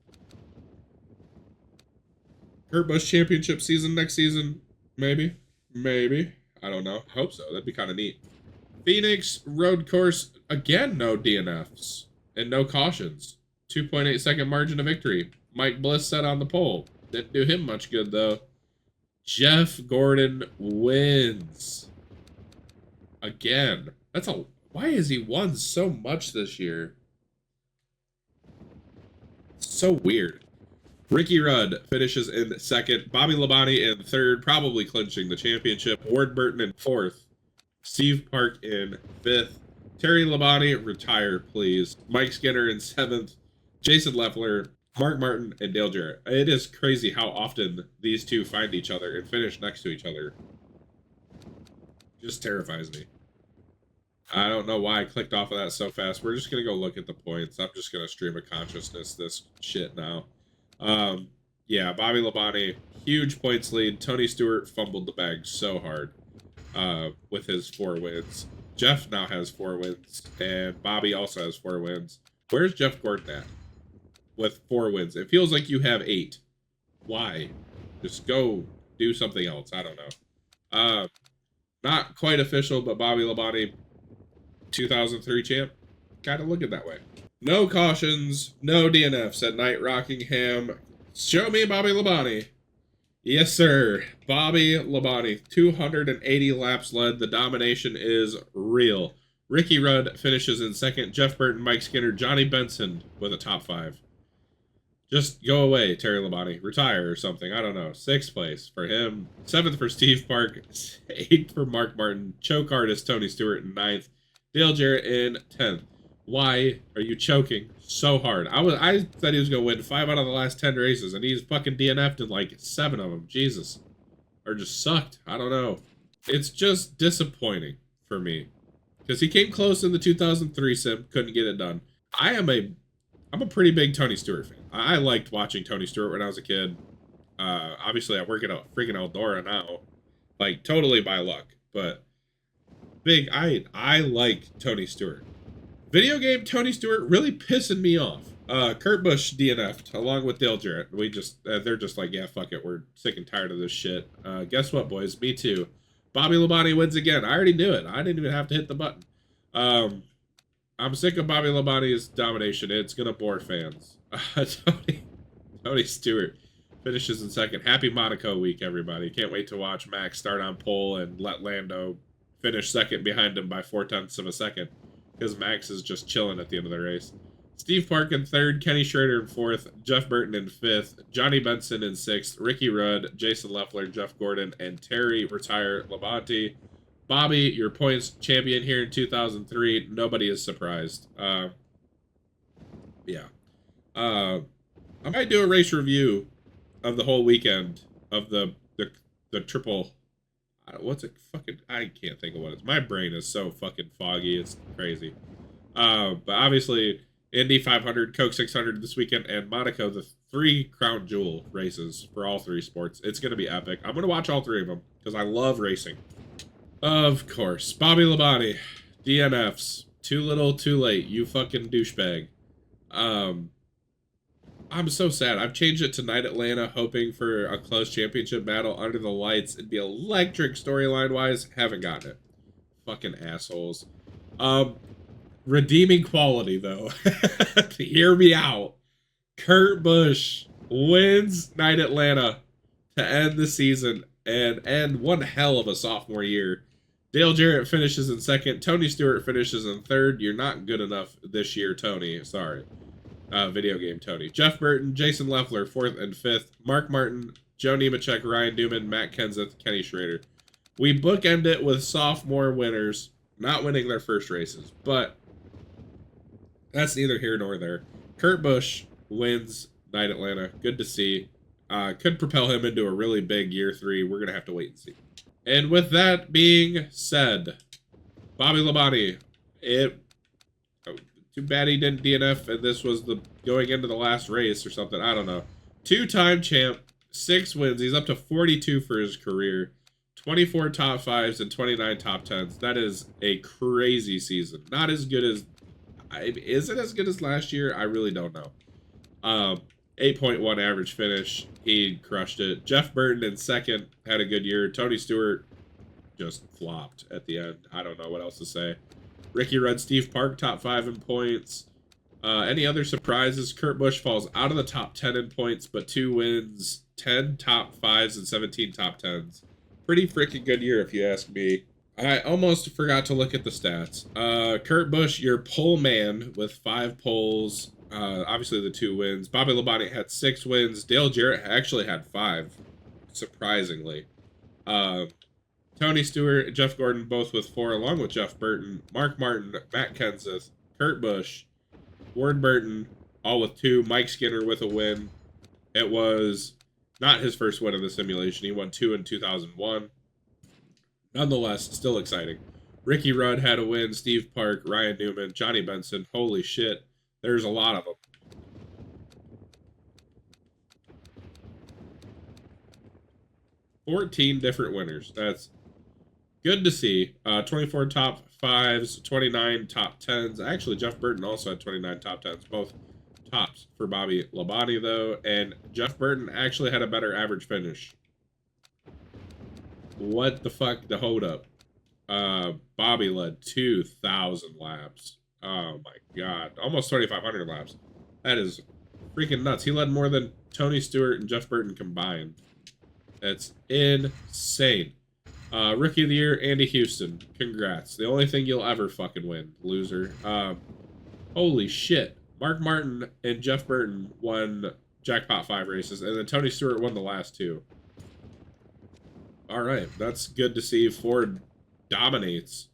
Kurt Busch championship season next season? Maybe. Maybe. I don't know. I hope so. That'd be kind of neat. Phoenix road course, again, no DNFs and no cautions. 2.8 second margin of victory. Mike Bliss set on the pole. Didn't do him much good, though. Jeff Gordon wins. Again. Why has he won so much this year? So weird. Ricky Rudd finishes in second. Bobby Labonte in third, probably clinching the championship. Ward Burton in fourth. Steve Park in fifth. Terry Labonte, retire, please. Mike Skinner in seventh. Jason Leffler, Mark Martin, and Dale Jarrett. It is crazy how often these two find each other and finish next to each other. Just terrifies me. I don't know why I clicked off of that so fast. We're just going to go look at the points. I'm just going to stream of consciousness this shit now. Yeah, Bobby Labonte, huge points lead. Tony Stewart fumbled the bag so hard with his 4 wins. Jeff now has 4 wins, and Bobby also has 4 wins. Where's Jeff Gordon at with 4 wins? It feels like you have 8. Why? Just go do something else. I don't know. Not quite official, but Bobby Labonte, 2003 champ. Kind of look it that way. No cautions, no DNFs at Night Rockingham. Show me Bobby Labonte. Yes, sir. Bobby Labonte, 280 laps led. The domination is real. Ricky Rudd finishes in second. Jeff Burton, Mike Skinner, Johnny Benson with a top 5. Just go away, Terry Labonte. Retire or something. I don't know. 6th place for him. 7th for Steve Park. 8th for Mark Martin. Choke artist Tony Stewart in 9th. Dale Jarrett in 10th. Why are you choking so hard? I said he was going to win 5 out of the last 10 races, and he's fucking DNF'd in like 7 of them. Jesus. Or just sucked. I don't know. It's just disappointing for me. Because he came close in the 2003 sim. Couldn't get it done. I am a I'm a pretty big Tony Stewart fan. I liked watching Tony Stewart when I was a kid. Obviously, I work at a freaking Eldora now, like totally by luck. But big, I like Tony Stewart. Video game Tony Stewart really pissing me off. Kurt Busch DNF'd along with Dale Jarrett. We just they're just like, yeah, fuck it, we're sick and tired of this shit. Guess what, boys? Me too. Bobby Labonte wins again. I already knew it. I didn't even have to hit the button. I'm sick of Bobby Labonte's domination. It's gonna bore fans. Tony Stewart finishes in second. Happy Monaco week, everybody. Can't wait to watch Max start on pole and let Lando finish second behind him by 0.4 of a second, because Max is just chilling at the end of the race. Steve Park in third, Kenny Schrader in fourth, Jeff Burton in fifth, Johnny Benson in sixth, Ricky Rudd, Jason Leffler, Jeff Gordon, and Terry Retire Labonte. Bobby, your points champion here in 2003. Nobody is surprised. Yeah. I might do a race review of the whole weekend of the triple. What's it fucking? I can't think of what it's. My brain is so fucking foggy. It's crazy. But obviously, Indy 500, Coke 600 this weekend, and Monaco, the 3 crown jewel races for all 3 sports. It's going to be epic. I'm going to watch all 3 of them because I love racing. Of course. Bobby Labonte, DNFs. Too little, too late. You fucking douchebag. I'm so sad. I've changed it to Night Atlanta, hoping for a close championship battle under the lights. It'd be electric storyline-wise. Haven't gotten it. Fucking assholes. Redeeming quality, though. Hear me out. Kurt Busch wins Night Atlanta to end the season and end one hell of a sophomore year. Dale Jarrett finishes in second. Tony Stewart finishes in third. You're not good enough this year, Tony. Sorry. Video game Tony. Jeff Burton, Jason Leffler, fourth and fifth. Mark Martin, Joe Nemechek, Ryan Newman, Matt Kenseth, Kenny Schrader. We bookend it with sophomore winners not winning their first races, but that's neither here nor there. Kurt Busch wins Night Atlanta. Good to see. Could propel him into a really big year 3. We're going to have to wait and see. And with that being said, Bobby Labonte, too bad he didn't DNF, and this was the going into the last race or something. I don't know. 2-time champ, 6 wins. He's up to 42 for his career. 24 top 5s and 29 top 10s. That is a crazy season. Not as good as... Is it as good as last year? I really don't know. 8.1 average finish. He crushed it. Jeff Burton in second had a good year. Tony Stewart just flopped at the end. I don't know what else to say. Ricky Rudd, Steve Park, top 5 in points. Any other surprises? Kurt Busch falls out of the top 10 in points, but 2 wins, 10 top 5s, and 17 top 10s. Pretty freaking good year, if you ask me. I almost forgot to look at the stats. Kurt Busch, your pole man with 5 poles. Obviously, the 2 wins. Bobby Labonte had 6 wins. Dale Jarrett actually had 5, surprisingly. Tony Stewart, Jeff Gordon, both with 4, along with Jeff Burton. Mark Martin, Matt Kenseth, Kurt Busch, Ward Burton, all with 2. Mike Skinner with a win. It was not his first win in the simulation. He won 2 in 2001. Nonetheless, still exciting. Ricky Rudd had a win. Steve Park, Ryan Newman, Johnny Benson. Holy shit. There's a lot of them. 14 different winners. That's good to see. 24 top 5s, 29 top 10s. Actually, Jeff Burton also had 29 top 10s. Both tops for Bobby Labonte, though. And Jeff Burton actually had a better average finish. What the fuck? The hold up. Bobby led 2,000 laps. Oh my god. Almost 2,500 laps. That is freaking nuts. He led more than Tony Stewart and Jeff Burton combined. That's insane. Rookie of the Year, Andy Houston. Congrats. The only thing you'll ever fucking win, loser. Holy shit. Mark Martin and Jeff Burton won Jackpot 5 races, and then Tony Stewart won the last 2. Alright, that's good to see. Ford dominates.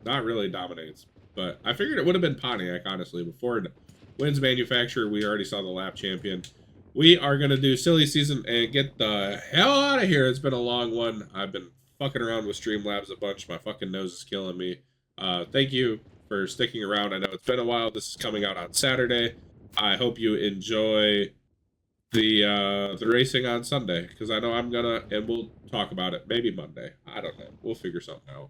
Not really dominates, but I figured it would have been Pontiac, honestly. But Ford wins manufacturer. We already saw the lap champion. We are going to do silly season and get the hell out of here. It's been a long one. I've been fucking around with Streamlabs a bunch. My fucking nose is killing me. Thank you for sticking around. I know it's been a while. This is coming out on Saturday. I hope you enjoy the racing on Sunday, because I know I'm gonna, and we'll talk about it maybe Monday. I don't know. We'll figure something out.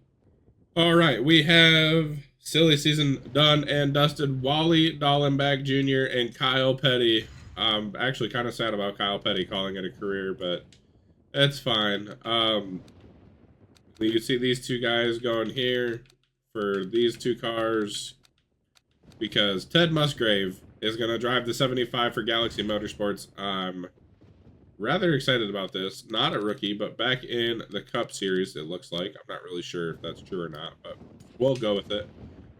All right, we have silly season done and dusted. Wally Dallenbach Jr. and Kyle Petty. I'm actually kind of sad about Kyle Petty calling it a career, but it's fine. You can see these two guys going here for these two cars because Ted Musgrave is going to drive the 75 for Galaxy Motorsports. I'm rather excited about this. Not a rookie, but back in the Cup Series, it looks like. I'm not really sure if that's true or not, but we'll go with it.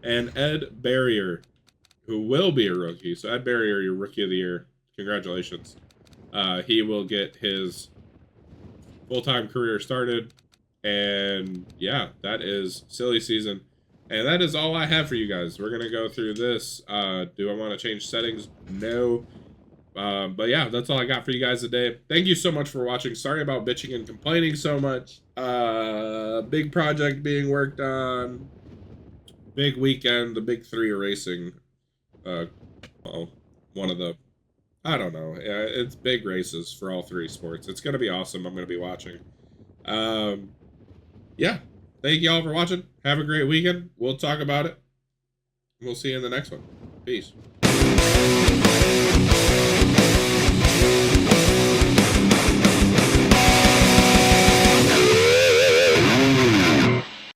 And Ed Barrier, who will be a rookie. So Ed Barrier, your Rookie of the Year. Congratulations. He will get his full-time career started. And yeah, that is silly season. And that is all I have for you guys. We're going to go through this. Do I want to change settings? No. But yeah, that's all I got for you guys today. Thank you so much for watching. Sorry about bitching and complaining so much. Big project being worked on. Big weekend. The big three are racing. Well, one of the... I don't know. Yeah, it's big races for all three sports. It's going to be awesome. I'm going to be watching. Yeah. Thank you all for watching. Have a great weekend. We'll talk about it. We'll see you in the next one. Peace.